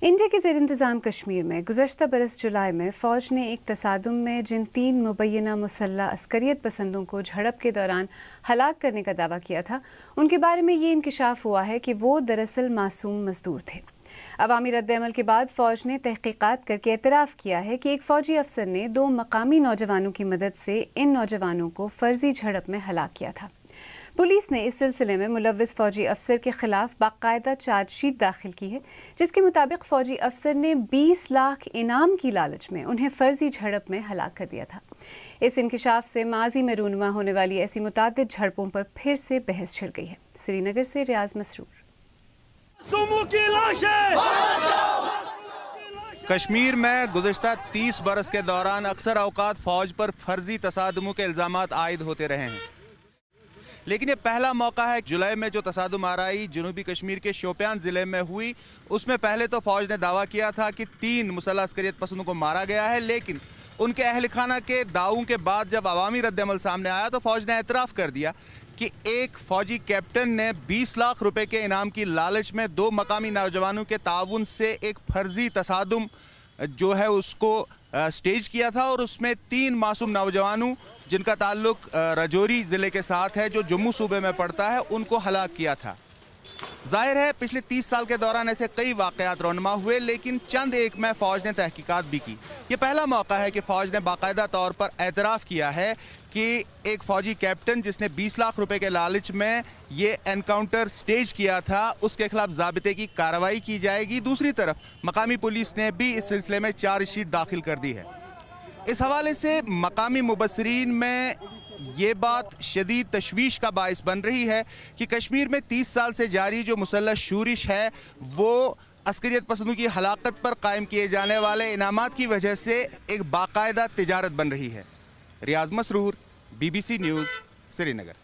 India के ज़ेर इंतज़ाम कश्मीर में गुज़श्ता बरस जुलाई में फ़ौज ने एक तसादुम में जिन 3 मुबैना मुसल्लह अस्करियत पसंदों को झड़प के दौरान हलाक करने का दावा किया था, उनके बारे में ये इंकिशाफ हुआ है कि वो दरअसल मासूम मजदूर थे। अवामी रद्द-ए-अमल के बाद फ़ौज ने तहक़ीक़ात करके एतराफ़ किया है कि एक फ़ौजी अफसर ने 2 मकामी नौजवानों की मदद से इन नौजवानों को फ़र्ज़ी झड़प में हलाक किया था। पुलिस ने इस सिलसिले में मुलव्विस फ़ौजी अफसर के खिलाफ बाकायदा चार्जशीट दाखिल की है, जिसके मुताबिक फ़ौजी अफसर ने 20 लाख इनाम की लालच में उन्हें फ़र्ज़ी झड़प में हलाक कर दिया था। इस इंकिशाफ से माजी में रूनुमा होने वाली ऐसी मुतादिद झड़पों पर फिर से बहस छिड़ गई है। श्रीनगर से रियाज मसरूर। कश्मीर में गुज़श्ता 30 बरस के दौरान अक्सर औकात फ़ौज पर फ़र्ज़ी तसादुमों के इल्ज़ामात आयद होते रहे हैं, लेकिन ये पहला मौका है। जुलाई में जो तसादुम आराई जनूबी कश्मीर के शोपियान ज़िले में हुई, उसमें पहले तो फ़ौज ने दावा किया था कि 3 मुसल्लह अस्करियत पसंदों को मारा गया है, लेकिन उनके अहल खाना के दावों के बाद जब अवामी रद्द-ए-अमल सामने आया तो फ़ौज ने एतराफ़ कर दिया कि एक फ़ौजी कैप्टन ने 20 लाख रुपए के इनाम की लालच में 2 मकामी नौजवानों के ताउन से एक फ़र्ज़ी तसादुम जो है उसको स्टेज किया था और उसमें 3 मासूम नौजवानों जिनका ताल्लुक राजौरी ज़िले के साथ है जो जम्मू सूबे में पड़ता है, उनको हलाक किया था। जाहिर है पिछले 30 साल के दौरान ऐसे कई वाक़यात रौनमा हुए, लेकिन चंद एक में फ़ौज ने तहकीकात भी की। ये पहला मौका है कि फ़ौज ने बाकायदा तौर पर एतराफ़ किया है कि एक फ़ौजी कैप्टन जिसने 20 लाख रुपए के लालच में ये एनकाउंटर स्टेज किया था, उसके खिलाफ ज़ाबिते की कार्रवाई की जाएगी। दूसरी तरफ मकामी पुलिस ने भी इस सिलसिले में चार्जशीट दाखिल कर दी है। इस हवाले से मकामी मुबस्सिरीन में ये बात शदीद तशवीश का बाइस बन रही है कि कश्मीर में 30 साल से जारी जो मुसल्लह शूरिश है वो अस्करियत पसंदों की हलाकत पर कायम किए जाने वाले इनामात की वजह से एक बाकायदा तिजारत बन रही है। रियाज मसरूर, BBC न्यूज़, श्रीनगर।